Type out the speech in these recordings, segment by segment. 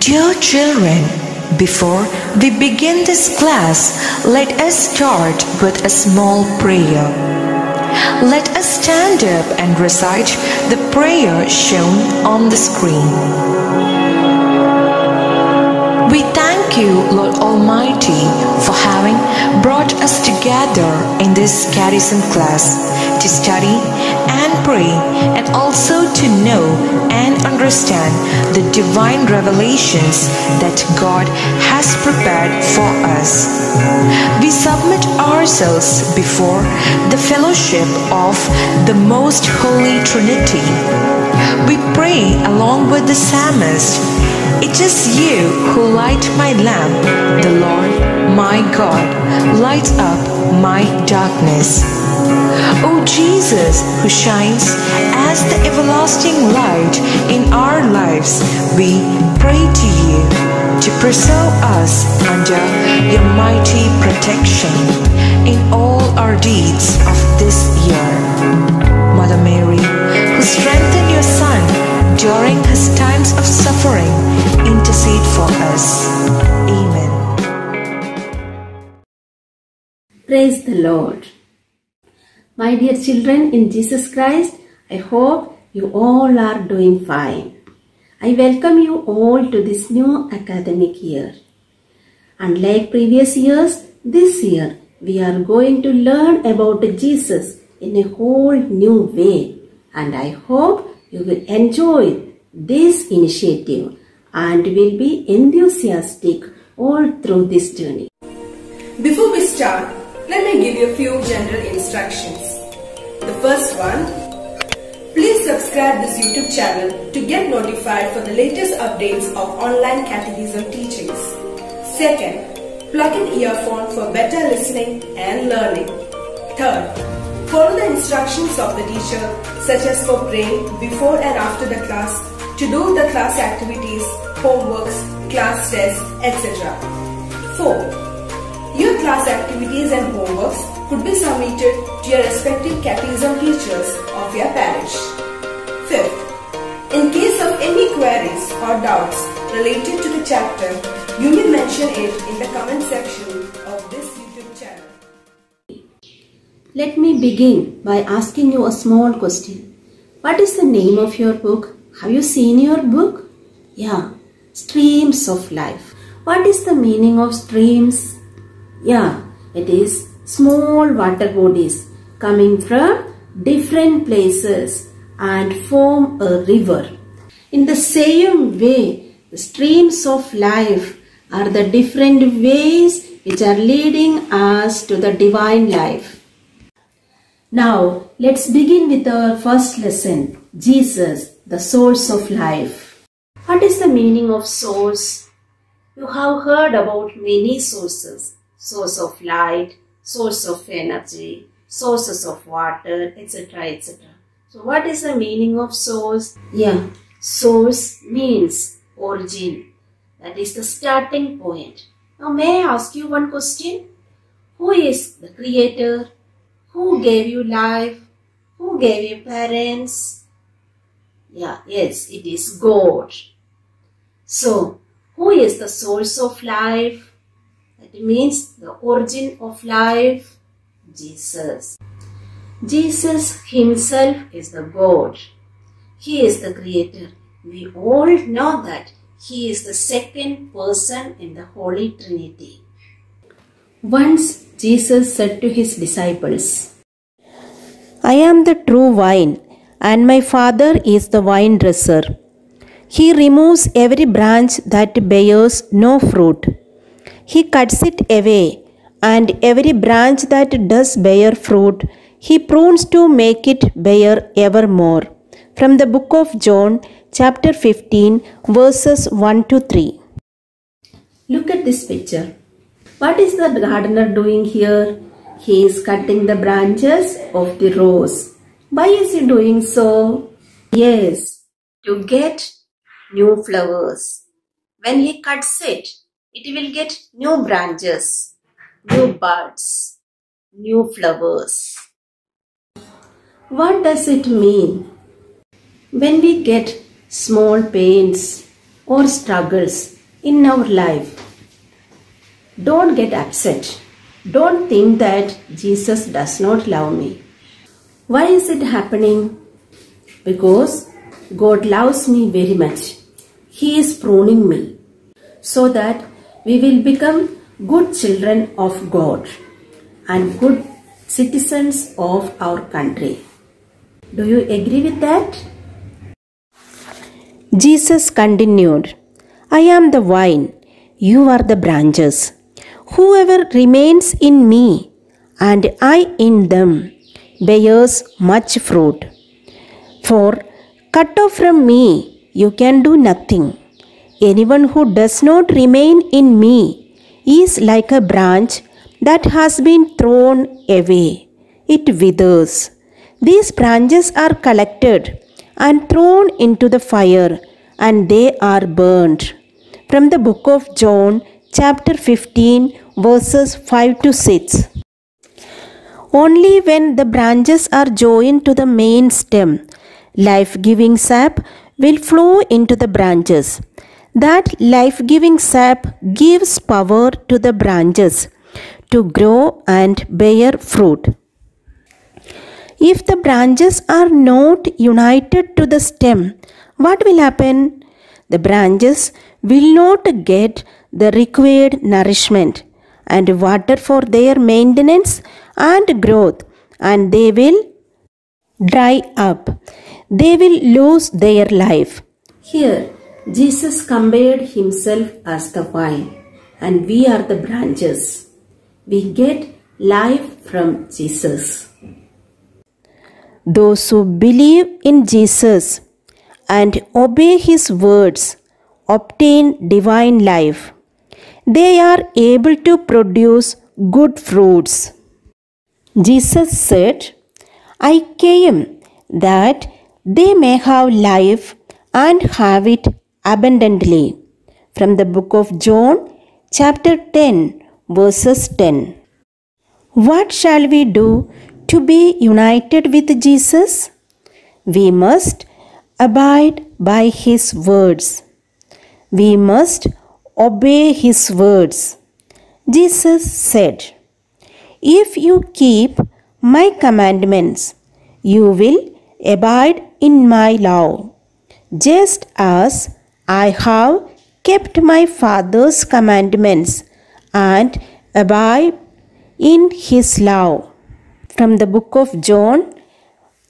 Dear children, before we begin this class, let us start with a small prayer. Let us stand up and recite the prayer shown on the screen. We thank you, Lord Almighty, for having brought us together in this catechism class to study and pray and also to know and understand the divine revelations that God has prepared for us. We submit ourselves before the fellowship of the Most Holy Trinity. We pray along with the psalmist, "It is you who light my lamp, the Lord, my God, lights up my darkness." O Jesus, who shines as the everlasting light in our lives, we pray to you to preserve us under your mighty protection in all our deeds of this year. Mother Mary, who strengthened your Son during his times of suffering, intercede for us. Amen. Praise the Lord. My dear children in Jesus Christ, I hope you all are doing fine. I welcome you all to this new academic year. Unlike previous years, this year we are going to learn about Jesus in a whole new way, and I hope you will enjoy this initiative and will be enthusiastic all through this journey. Before we start, let me give you a few general instructions. The first one, please subscribe this YouTube channel to get notified for the latest updates of online catechism teachings. Second, plug in earphone for better listening and learning. Third, follow the instructions of the teacher, such as for praying before and after the class, to do the class activities, homeworks, class tests, etc. Fourth, your class activities and homeworks could be submitted to your respective catechism teachers of your parish. Fifth, in case of any queries or doubts related to the chapter, you may mention it in the comment section of this YouTube channel. Let me begin by asking you a small question. What is the name of your book? Have you seen your book? Yeah, Streams of Life. What is the meaning of streams? Yeah, it is small water bodies coming from different places and form a river. In the same way, the streams of life are the different ways which are leading us to the divine life. Now, let's begin with our first lesson, Jesus, the source of life. What is the meaning of source? You have heard about many sources. Source of light, source of energy, sources of water, etc. etc. So what is the meaning of source? Yeah, source means origin. That is the starting point. Now may I ask you one question? Who is the creator? Who gave you life? Who gave you parents? Yeah, yes, it is God. So, who is the source of life? That means the origin of life, Jesus. Jesus himself is the God. He is the creator. We all know that he is the second person in the Holy Trinity. Once Jesus said to his disciples, "I am the true vine, and my Father is the vine dresser. He removes every branch that bears no fruit. He cuts it away, and every branch that does bear fruit, he prunes to make it bear ever more." From the book of John, chapter 15, verses 1 to 3. Look at this picture. What is the gardener doing here? He is cutting the branches of the rose. Why is he doing so? Yes, to get new flowers. When he cuts it, it will get new branches, new buds, new flowers. What does it mean? When we get small pains or struggles in our life, don't get upset. Don't think that Jesus does not love me. Why is it happening? Because God loves me very much. He is pruning me so that we will become good children of God and good citizens of our country. Do you agree with that? Jesus continued, I am the vine, you are the branches. Whoever remains in me and I in them bears much fruit. For cut off from me you can do nothing. Anyone who does not remain in me is like a branch that has been thrown away. It withers. These branches are collected and thrown into the fire, and they are burned. From the book of John, chapter 15, verses 5 to 6. Only when the branches are joined to the main stem, life-giving sap will flow into the branches. That life-giving sap gives power to the branches to grow and bear fruit. If the branches are not united to the stem, what will happen? The branches will not get the required nourishment and water for their maintenance and growth, and they will dry up. They will lose their life. Here, Jesus compared himself as the vine, and we are the branches. We get life from Jesus. Those who believe in Jesus and obey his words obtain divine life. They are able to produce good fruits. Jesus said, I came that they may have life and have it abundantly. From the book of John, chapter 10, verses 10. What shall we do to be united with Jesus? We must abide by his words. We must obey his words. Jesus said, if you keep my commandments, you will abide in my love, just as I have kept my Father's commandments and abide in his love. From the book of John,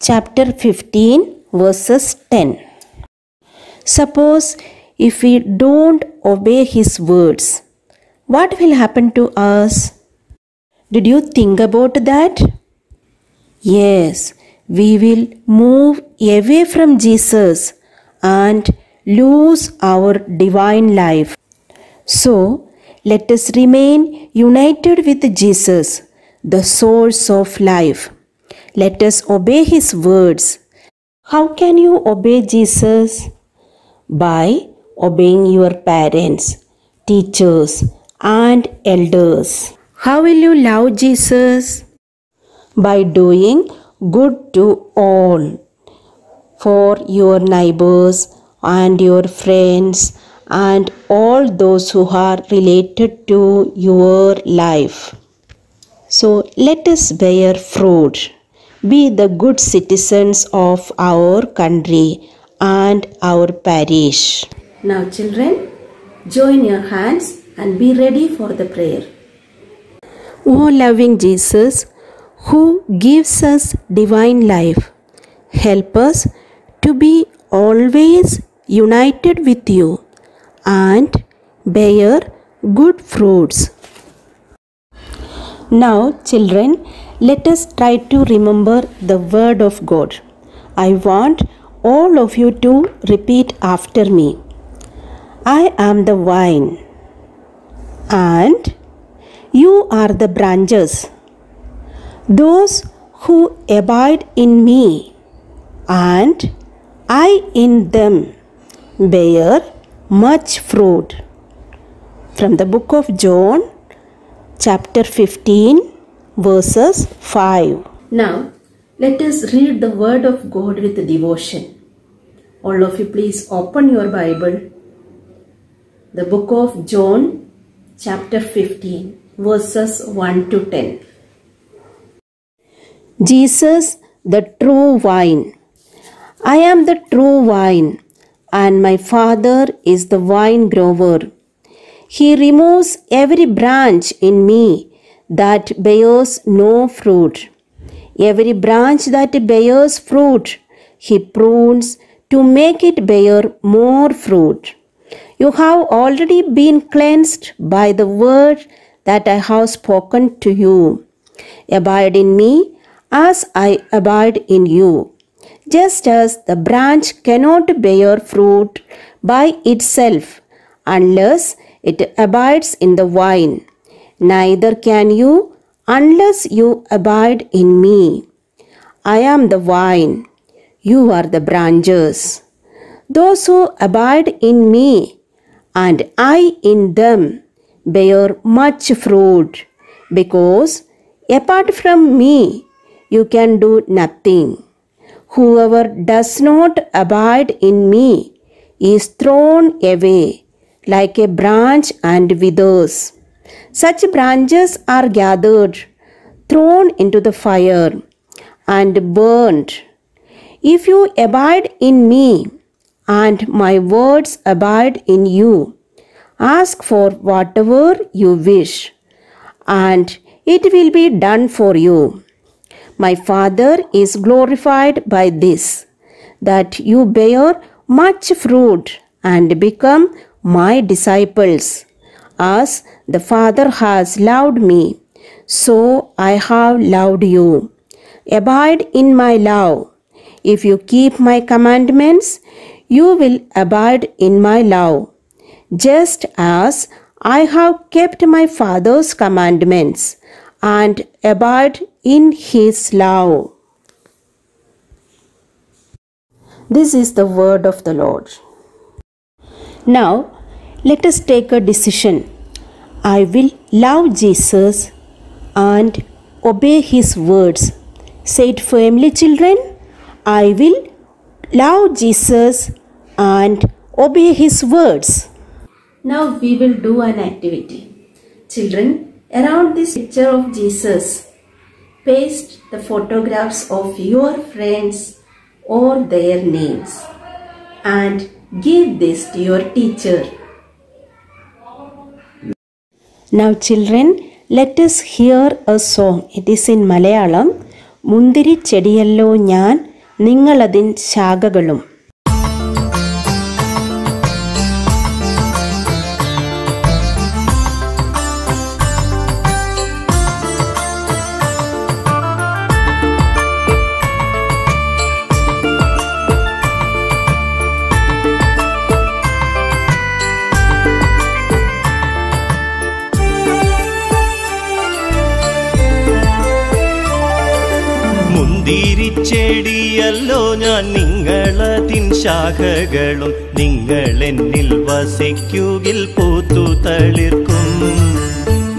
chapter 15, verses 10. Suppose if we don't obey his words, what will happen to us? Did you think about that? Yes, we will move away from Jesus and lose our divine life. So, let us remain united with Jesus, the source of life. Let us obey his words. How can you obey Jesus? By obeying your parents, teachers, and elders. How will you love Jesus? By doing good to all, for your neighbors and your friends and all those who are related to your life. So let us bear fruit, be the good citizens of our country and our parish. Now children, join your hands and be ready for the prayer. O loving Jesus, who gives us divine life, help us to be always united with you and bear good fruits. Now, children, let us try to remember the word of God. I want all of you to repeat after me. I am the vine, and you are the branches. Those who abide in me, and I in them, bear much fruit. From the book of John, chapter 15, verses 5. Now, let us read the word of God with devotion. All of you please open your Bible the book of John, chapter 15, verses 1 to 10. Jesus, the true vine. I am the true vine, and my Father is the vine grower. He removes every branch in me that bears no fruit. Every branch that bears fruit, He prunes to make it bear more fruit. You have already been cleansed by the word that I have spoken to you. Abide in me as I abide in you. Just as the branch cannot bear fruit by itself unless it abides in the vine, neither can you unless you abide in me. I am the vine, you are the branches. Those who abide in me and I in them bear much fruit, because apart from me you can do nothing. Whoever does not abide in me is thrown away like a branch and withers. Such branches are gathered, thrown into the fire, and burned. If you abide in me, and my words abide in you, ask for whatever you wish, and it will be done for you. My Father is glorified by this, that you bear much fruit and become my disciples. As the Father has loved me, so I have loved you. Abide in my love. If you keep my commandments, you will abide in my love, just as I have kept my Father's commandments and abide in His love. This is the word of the Lord. Now, let us take a decision. I will love Jesus and obey His words. Say it firmly, children. I will love Jesus and obey His words. Now we will do an activity. Children, around this picture of Jesus, paste the photographs of your friends or their names and give this to your teacher. Now children, let us hear a song. It is in Malayalam. Mundiri chediyallo njan ningaladin ശാഖകളും. മുന്തിരിച്ചെടിയല്ലോ ഞാൻ നിങ്ങളതിൻ ശാഖകളും നിങ്ങളെന്നിൽ വസിക്കുകിൽ പൂത്തു തളിർക്കും.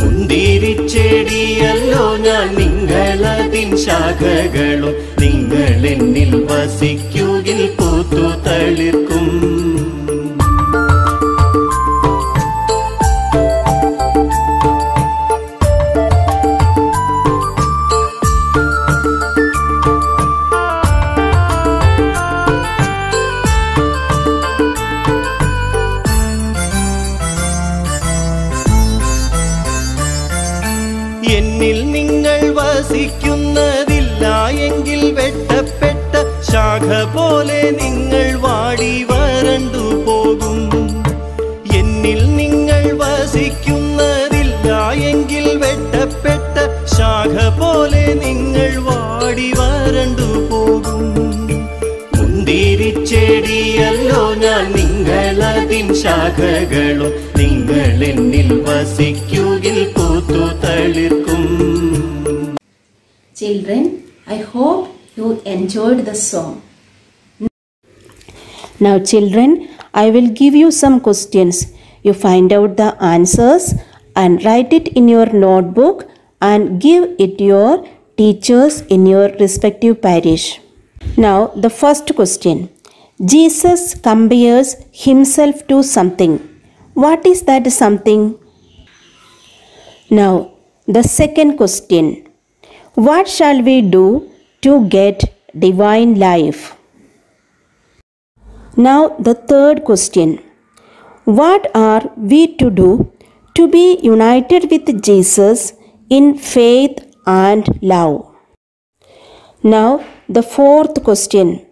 മുന്തിരിച്ചെടിയല്ലോ ഞാൻ നിങ്ങളതിൻ ശാഖകളും നിങ്ങളെന്നിൽ വസിക്കുകിൽ പൂത്തു തളിർക്കും. എന്നിൽ നിങ്ങൾ വസിക്കുന്നതില്ല എങ്കിൽ വെട്ടപ്പെട്ട ശാഖ പോലെ നിങ്ങൾ വാടി വരണ്ടു പോകും. എന്നിൽ നിങ്ങൾ വസിക്കുന്നതില്ല എങ്കിൽ വെട്ടപ്പെട്ട ശാഖ പോലെ നിങ്ങൾ വാടി വരണ്ടു പോകും. മുന്തിരിച്ചെടിയല്ലോ ഞാൻ നിങ്ങളതിൻ ശാഖകളും നിങ്ങളെന്നിൽ വസിക്കുകിൽ പൂത്തു തളിർക്കും. Children, I hope you enjoyed the song. Now children, I will give you some questions. You find out the answers and write it in your notebook and give it to your teachers in your respective parish. Now the first question. Jesus compares himself to something. What is that something? Now, the second question. What shall we do to get divine life? Now, the third question. What are we to do to be united with Jesus in faith and love? Now, the fourth question.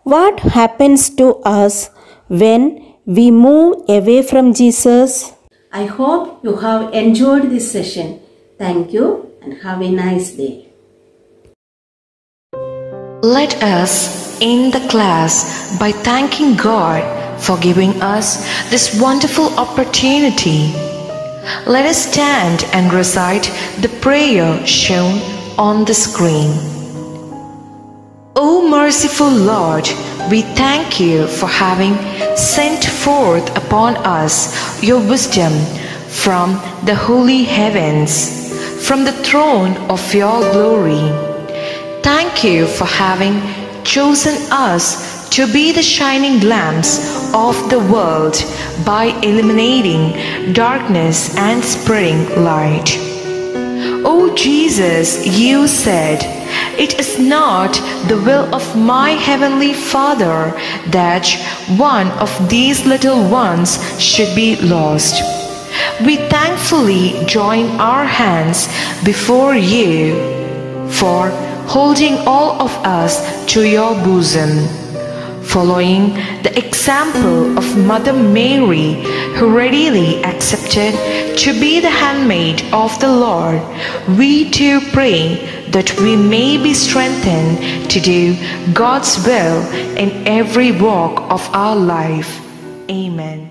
What happens to us when we move away from Jesus? I hope you have enjoyed this session. Thank you and have a nice day. Let us end the class by thanking God for giving us this wonderful opportunity. Let us stand and recite the prayer shown on the screen. O merciful Lord, we thank you for having sent forth upon us your wisdom from the holy heavens, from the throne of your glory. Thank you for having chosen us to be the shining lamps of the world by illuminating darkness and spreading light. O Jesus, you said, "It is not the will of my heavenly Father that one of these little ones should be lost." We thankfully join our hands before you for holding all of us to your bosom. Following the example of Mother Mary, who readily accepted to be the handmaid of the Lord, we too pray that we may be strengthened to do God's will in every walk of our life. Amen.